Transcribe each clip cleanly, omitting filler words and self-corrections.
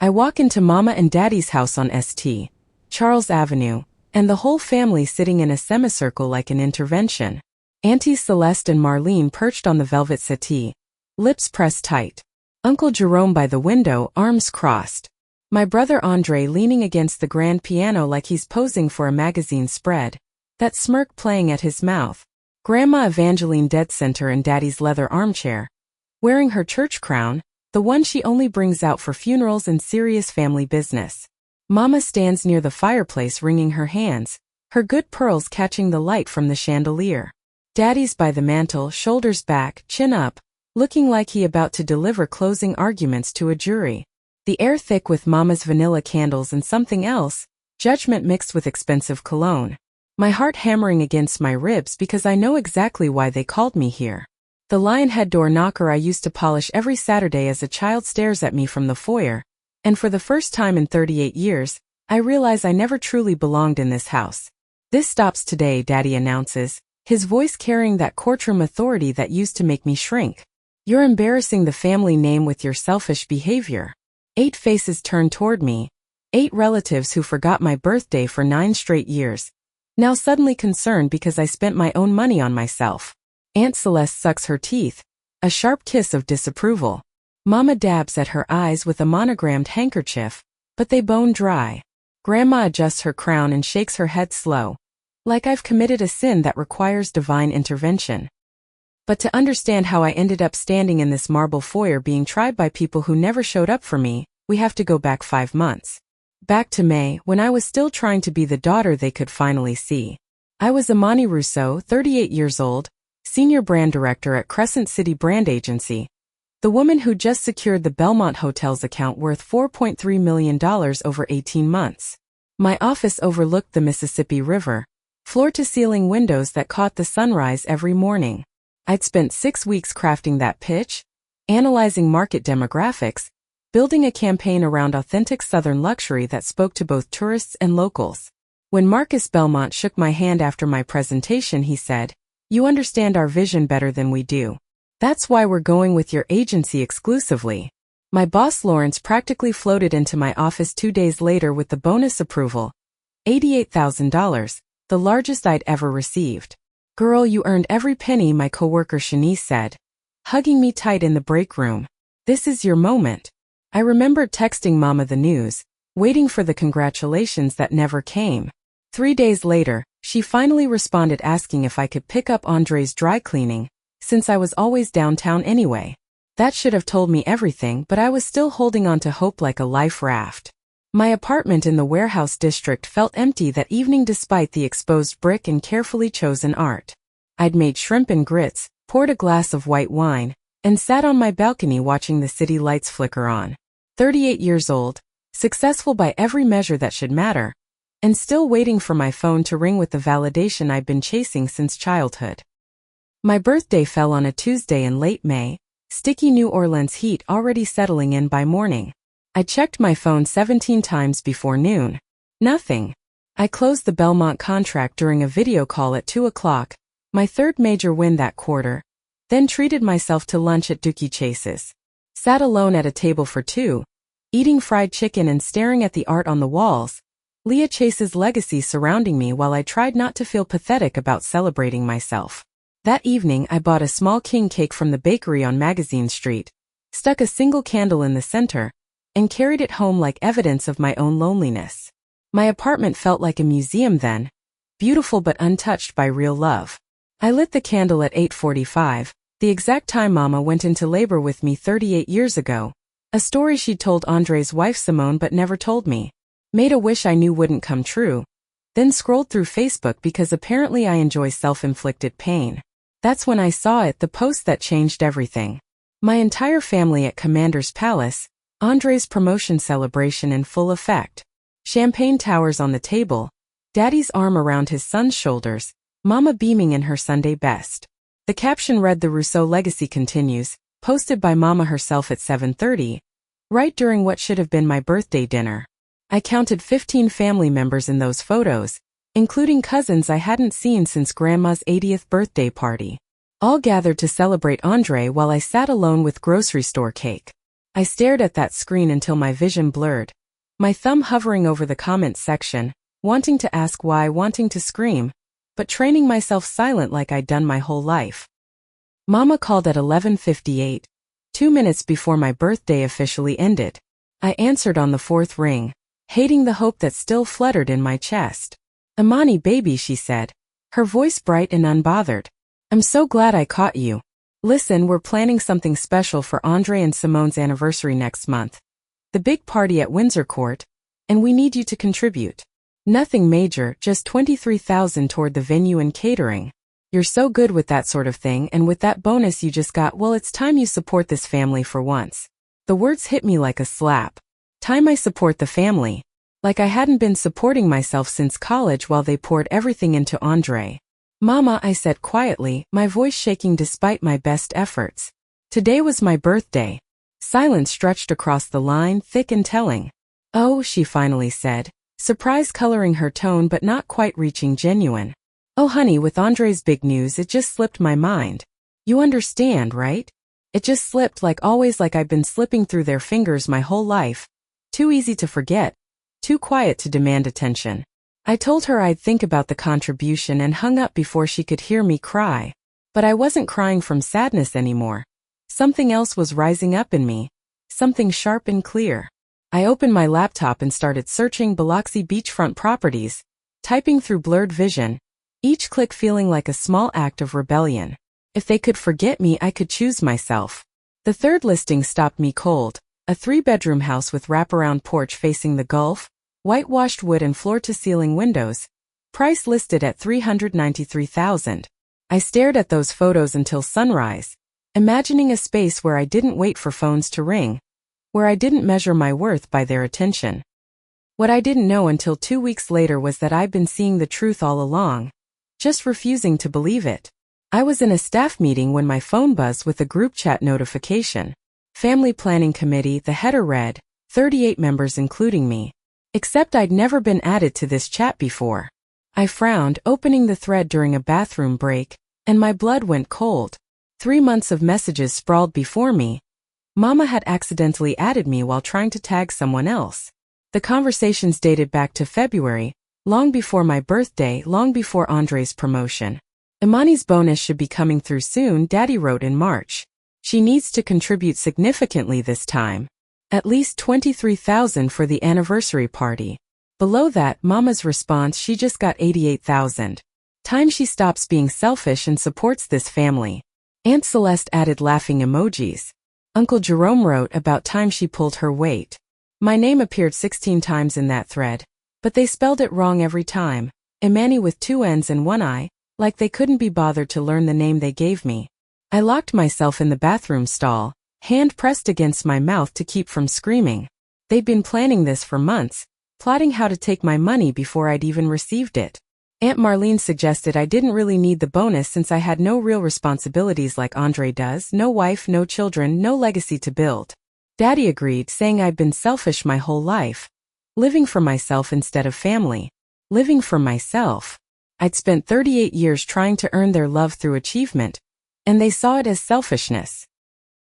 I walk into Mama and Daddy's house on St. Charles Avenue, and the whole family sitting in a semicircle like an intervention. Aunties Celeste and Marlene perched on the velvet settee, lips pressed tight. Uncle Jerome by the window, arms crossed. My brother Andre leaning against the grand piano like he's posing for a magazine spread, that smirk playing at his mouth. Grandma Evangeline dead center in Daddy's leather armchair, wearing her church crown, the one she only brings out for funerals and serious family business. Mama stands near the fireplace wringing her hands, her good pearls catching the light from the chandelier. Daddy's by the mantel, shoulders back, chin up, looking like he about to deliver closing arguments to a jury. The air thick with Mama's vanilla candles and something else, judgment mixed with expensive cologne. My heart hammering against my ribs because I know exactly why they called me here. The lionhead door knocker I used to polish every Saturday as a child stares at me from the foyer, and for the first time in 38 years, I realize I never truly belonged in this house. This stops today, Daddy announces, his voice carrying that courtroom authority that used to make me shrink. You're embarrassing the family name with your selfish behavior. 8 faces turned toward me, 8 relatives who forgot my birthday for 9 straight years, now suddenly concerned because I spent my own money on myself. Aunt Celeste sucks her teeth, a sharp kiss of disapproval. Mama dabs at her eyes with a monogrammed handkerchief, but they bone dry. Grandma adjusts her crown and shakes her head slow, like I've committed a sin that requires divine intervention. But to understand how I ended up standing in this marble foyer being tried by people who never showed up for me, we have to go back 5 months. Back to May, when I was still trying to be the daughter they could finally see. I was Imani Rousseau, 38 years old, senior brand director at Crescent City Brand Agency, the woman who just secured the Belmont Hotel's account worth $4.3 million over 18 months. My office overlooked the Mississippi River, floor-to-ceiling windows that caught the sunrise every morning. I'd spent 6 weeks crafting that pitch, analyzing market demographics, building a campaign around authentic Southern luxury that spoke to both tourists and locals. When Marcus Belmont shook my hand after my presentation, he said, "You understand our vision better than we do. That's why we're going with your agency exclusively." My boss Lawrence practically floated into my office 2 days later with the bonus approval, $88,000, the largest I'd ever received. "Girl, you earned every penny," my coworker Shanice said, hugging me tight in the break room. "This is your moment." I remembered texting Mama the news, waiting for the congratulations that never came. 3 days later, she finally responded asking if I could pick up Andre's dry cleaning, since I was always downtown anyway. That should have told me everything, but I was still holding on to hope like a life raft. My apartment in the warehouse district felt empty that evening despite the exposed brick and carefully chosen art. I'd made shrimp and grits, poured a glass of white wine, and sat on my balcony watching the city lights flicker on. 38 years old, successful by every measure that should matter, and still waiting for my phone to ring with the validation I'd been chasing since childhood. My birthday fell on a Tuesday in late May, sticky New Orleans heat already settling in by morning. I checked my phone 17 times before noon. Nothing. I closed the Belmont contract during a video call at 2 o'clock, my third major win that quarter, then treated myself to lunch at Dookie Chase's. Sat alone at a table for 2, eating fried chicken and staring at the art on the walls, Leah Chase's legacy surrounding me while I tried not to feel pathetic about celebrating myself. That evening I bought a small king cake from the bakery on Magazine Street, stuck a single candle in the center, and carried it home like evidence of my own loneliness. My apartment felt like a museum then, beautiful but untouched by real love. I lit the candle at 8:45, the exact time Mama went into labor with me 38 years ago, a story she'd told Andre's wife Simone but never told me. Made a wish I knew wouldn't come true, then scrolled through Facebook because apparently I enjoy self-inflicted pain. That's when I saw it, the post that changed everything. My entire family at Commander's Palace, Andre's promotion celebration in full effect. Champagne towers on the table, Daddy's arm around his son's shoulders, Mama beaming in her Sunday best. The caption read, "The Rousseau legacy continues," posted by Mama herself at 7:30, right during what should have been my birthday dinner. I counted 15 family members in those photos, including cousins I hadn't seen since Grandma's 80th birthday party. All gathered to celebrate Andre while I sat alone with grocery store cake. I stared at that screen until my vision blurred, my thumb hovering over the comments section, wanting to ask why, wanting to scream, but training myself silent like I'd done my whole life. Mama called at 11:58, 2 minutes before my birthday officially ended. I answered on the fourth ring, hating the hope that still fluttered in my chest. "Imani baby," she said, her voice bright and unbothered. "I'm so glad I caught you. Listen, we're planning something special for Andre and Simone's anniversary next month. The big party at Windsor Court, and we need you to contribute. Nothing major, just $23,000 toward the venue and catering. You're so good with that sort of thing, and with that bonus you just got, well, it's time you support this family for once." The words hit me like a slap. Time I support the family. Like I hadn't been supporting myself since college while they poured everything into Andre. "Mama," I said quietly, my voice shaking despite my best efforts. Today was my birthday. Silence stretched across the line, thick and telling. "Oh," she finally said, surprise coloring her tone but not quite reaching genuine. "Oh honey, with Andre's big news it just slipped my mind. You understand, right? It just slipped, like always, like I've been slipping through their fingers my whole life. Too easy to forget. Too quiet to demand attention." I told her I'd think about the contribution and hung up before she could hear me cry. But I wasn't crying from sadness anymore. Something else was rising up in me. Something sharp and clear. I opened my laptop and started searching Biloxi beachfront properties, typing through blurred vision, each click feeling like a small act of rebellion. If they could forget me, I could choose myself. The third listing stopped me cold. A 3-bedroom house with wraparound porch facing the Gulf, whitewashed wood and floor-to-ceiling windows. Price listed at $393,000. I stared at those photos until sunrise, imagining a space where I didn't wait for phones to ring, where I didn't measure my worth by their attention. What I didn't know until 2 weeks later was that I'd been seeing the truth all along, just refusing to believe it. I was in a staff meeting when my phone buzzed with a group chat notification. Family Planning Committee, the header read, 38 members including me. Except I'd never been added to this chat before. I frowned, opening the thread during a bathroom break, and my blood went cold. 3 months of messages sprawled before me. Mama had accidentally added me while trying to tag someone else. The conversations dated back to February, long before my birthday, long before Andre's promotion. "Imani's bonus should be coming through soon," Daddy wrote in March. "She needs to contribute significantly this time. At least $23,000 for the anniversary party." Below that, Mama's response, "She just got $88,000. Time she stops being selfish and supports this family." Aunt Celeste added laughing emojis. Uncle Jerome wrote, "About time she pulled her weight." My name appeared 16 times in that thread, but they spelled it wrong every time. Imani with 2 N's and 1 I, like they couldn't be bothered to learn the name they gave me. I locked myself in the bathroom stall, hand pressed against my mouth to keep from screaming. They'd been planning this for months, plotting how to take my money before I'd even received it. Aunt Marlene suggested I didn't really need the bonus since I had no real responsibilities like Andre does, no wife, no children, no legacy to build. Daddy agreed, saying I'd been selfish my whole life, living for myself instead of family. Living for myself. I'd spent 38 years trying to earn their love through achievement, and they saw it as selfishness.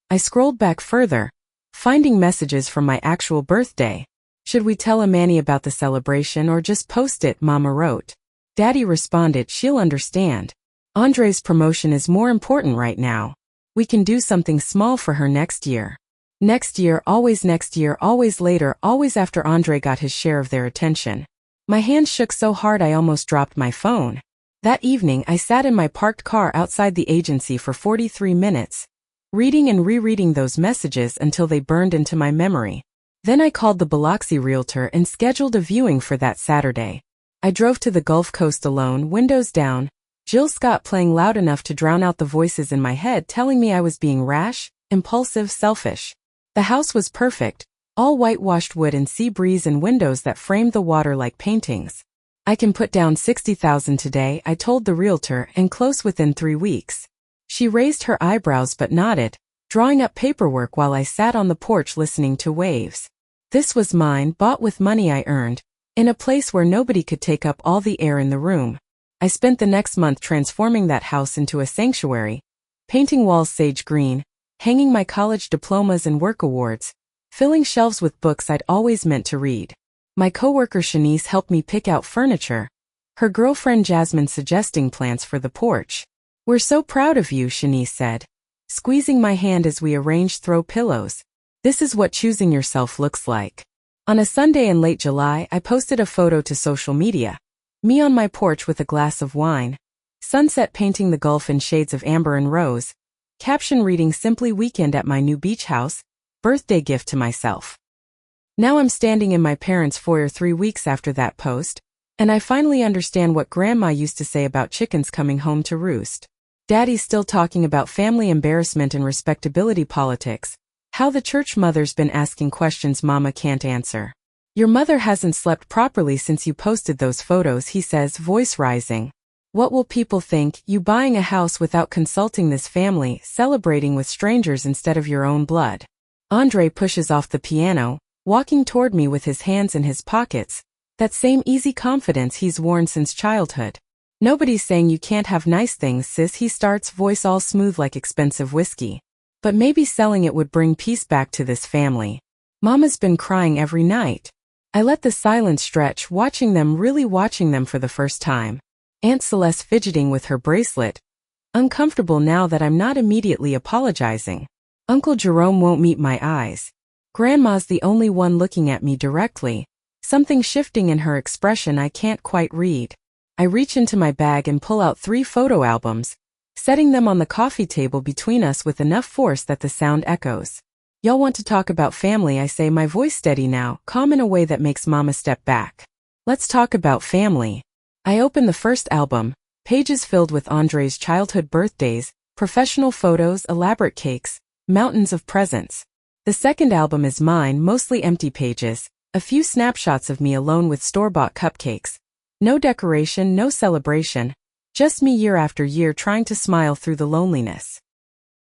I scrolled back further, finding messages from my actual birthday. "Should we tell Imani about the celebration or just post it?" Mama wrote. Daddy responded, "She'll understand. Andre's promotion is more important right now. We can do something small for her next year." Next year, always later, always after Andre got his share of their attention. My hands shook so hard I almost dropped my phone. That evening, I sat in my parked car outside the agency for 43 minutes, reading and rereading those messages until they burned into my memory. Then I called the Biloxi realtor and scheduled a viewing for that Saturday. I drove to the Gulf Coast alone, windows down, Jill Scott playing loud enough to drown out the voices in my head telling me I was being rash, impulsive, selfish. The house was perfect, all whitewashed wood and sea breeze and windows that framed the water like paintings. "I can put down $60,000 today," I told the realtor, "and close within 3 weeks. She raised her eyebrows but nodded, drawing up paperwork while I sat on the porch listening to waves. This was mine, bought with money I earned, in a place where nobody could take up all the air in the room. I spent the next month transforming that house into a sanctuary, painting walls sage green, hanging my college diplomas and work awards, filling shelves with books I'd always meant to read. My coworker Shanice helped me pick out furniture, her girlfriend Jasmine suggesting plants for the porch. "We're so proud of you," Shanice said, squeezing my hand as we arranged throw pillows. "This is what choosing yourself looks like." On a Sunday in late July, I posted a photo to social media. Me on my porch with a glass of wine, sunset painting the Gulf in shades of amber and rose, caption reading simply "Weekend at my new beach house, birthday gift to myself." Now I'm standing in my parents' foyer 3 weeks after that post, and I finally understand what Grandma used to say about chickens coming home to roost. Daddy's still talking about family embarrassment and respectability politics, how the church mother's been asking questions Mama can't answer. "Your mother hasn't slept properly since you posted those photos," he says, voice rising. "What will people think, you buying a house without consulting this family, celebrating with strangers instead of your own blood?" Andre pushes off the piano, walking toward me with his hands in his pockets, that same easy confidence he's worn since childhood. "Nobody's saying you can't have nice things, sis," he starts, voice all smooth like expensive whiskey. "But maybe selling it would bring peace back to this family. Mama's been crying every night." I let the silence stretch, watching them for the first time. Aunt Celeste fidgeting with her bracelet, uncomfortable now that I'm not immediately apologizing. Uncle Jerome won't meet my eyes. Grandma's the only one looking at me directly, something shifting in her expression I can't quite read. I reach into my bag and pull out 3 photo albums, setting them on the coffee table between us with enough force that the sound echoes. "Y'all want to talk about family," I say, my voice steady now, calm in a way that makes Mama step back. "Let's talk about family." I open the first album, pages filled with Andre's childhood birthdays, professional photos, elaborate cakes, mountains of presents. The second album is mine, mostly empty pages, a few snapshots of me alone with store-bought cupcakes. No decoration, no celebration, just me year after year trying to smile through the loneliness.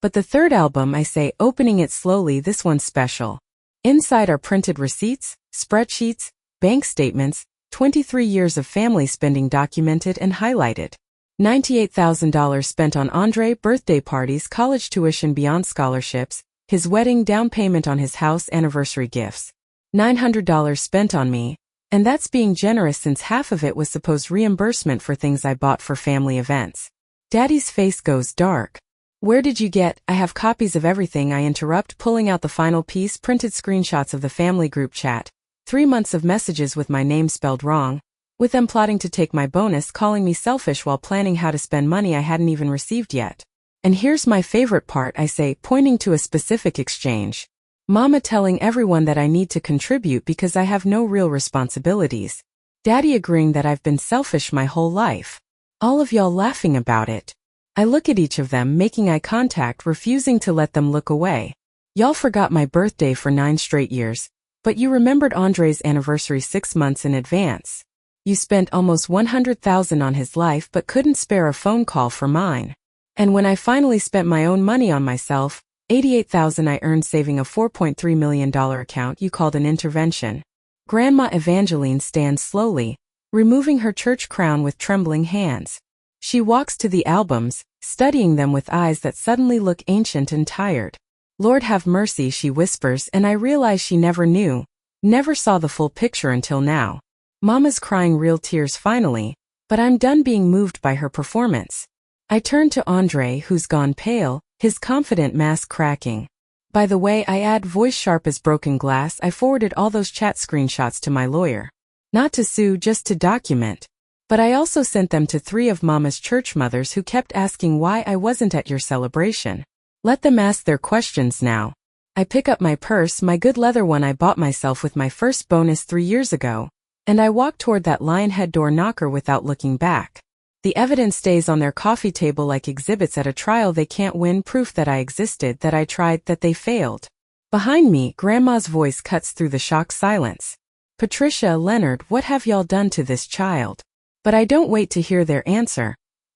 But the third album, I say, opening it slowly, this one's special. Inside are printed receipts, spreadsheets, bank statements, 23 years of family spending documented and highlighted. $98,000 spent on Andre, birthday parties, college tuition beyond scholarships, his wedding, down payment on his house, anniversary gifts. $900 spent on me, and that's being generous since half of it was supposed reimbursement for things I bought for family events. Daddy's face goes dark. "Where did you get?" "I have copies of everything," I interrupt, pulling out the final piece, printed screenshots of the family group chat, 3 months of messages with my name spelled wrong, with them plotting to take my bonus, calling me selfish while planning how to spend money I hadn't even received yet. "And here's my favorite part," I say, pointing to a specific exchange. "Mama telling everyone that I need to contribute because I have no real responsibilities. Daddy agreeing that I've been selfish my whole life. All of y'all laughing about it." I look at each of them, making eye contact, refusing to let them look away. "Y'all forgot my birthday for 9 straight years, but you remembered Andre's anniversary 6 months in advance. You spent almost $100,000 on his life but couldn't spare a phone call for mine. And when I finally spent my own money on myself, $88,000 I earned saving a $4.3 million account you called an intervention." Grandma Evangeline stands slowly, removing her church crown with trembling hands. She walks to the albums, studying them with eyes that suddenly look ancient and tired. "Lord have mercy," she whispers, and I realize she never knew, never saw the full picture until now. Mama's crying real tears finally, but I'm done being moved by her performance. I turn to Andre, who's gone pale, his confident mask cracking. "By the way," I add, voice sharp as broken glass, "I forwarded all those chat screenshots to my lawyer. Not to sue, just to document. But I also sent them to 3 of Mama's church mothers who kept asking why I wasn't at your celebration. Let them ask their questions now." I pick up my purse, my good leather one I bought myself with my first bonus 3 years ago, and I walk toward that lionhead door knocker without looking back. The evidence stays on their coffee table like exhibits at a trial they can't win, proof that I existed, that I tried, that they failed. Behind me, Grandma's voice cuts through the shocked silence. "Patricia, Leonard, what have y'all done to this child?" But I don't wait to hear their answer.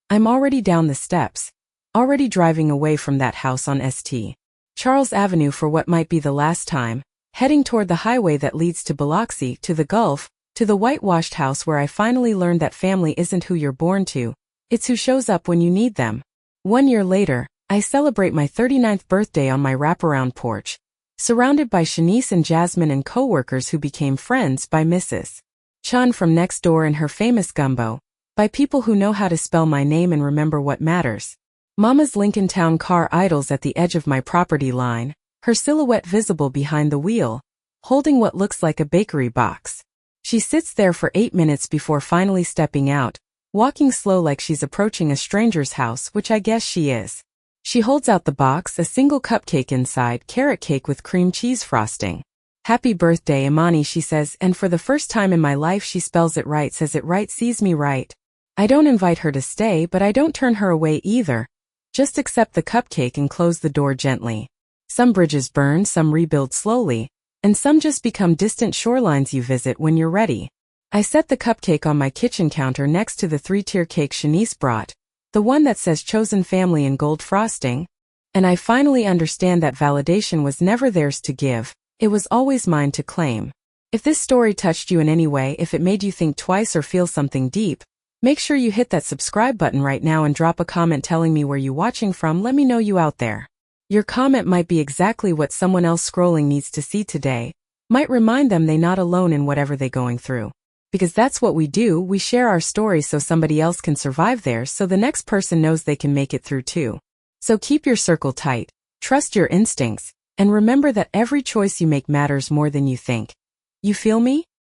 I'm already down the steps, already driving away from that house on St. Charles Avenue for what might be the last time, heading toward the highway that leads to Biloxi, to the Gulf, to the whitewashed house where I finally learned that family isn't who you're born to, it's who shows up when you need them. 1 year later, I celebrate my 39th birthday on my wraparound porch, surrounded by Shanice and Jasmine and coworkers who became friends by Mrs. Chun from next door and her famous gumbo, by people who know how to spell my name and remember what matters. Mama's Lincoln Town car idles at the edge of my property line, her silhouette visible behind the wheel, holding what looks like a bakery box. She sits there for 8 minutes before finally stepping out, walking slow like she's approaching a stranger's house, which I guess she is. She holds out the box, a single cupcake inside, carrot cake with cream cheese frosting. "Happy birthday, Imani," she says, and for the first time in my life she spells it right, says it right, sees me right. I don't invite her to stay, but I don't turn her away either. Just accept the cupcake and close the door gently. Some bridges burn, some rebuild slowly, and some just become distant shorelines you visit when you're ready. I set the cupcake on my kitchen counter next to the 3-tier cake Shanice brought, the one that says Chosen Family in gold frosting, and I finally understand that validation was never theirs to give, it was always mine to claim. If this story touched you in any way, if it made you think twice or feel something deep, make sure you hit that subscribe button right now and drop a comment telling me where you're watching from. Let me know you out there. Your comment might be exactly what someone else scrolling needs to see today, might remind them they're not alone in whatever they're going through. Because that's what we do, we share our stories so somebody else can survive theirs, so the next person knows they can make it through too. So keep your circle tight, trust your instincts, and remember that every choice you make matters more than you think. You feel me?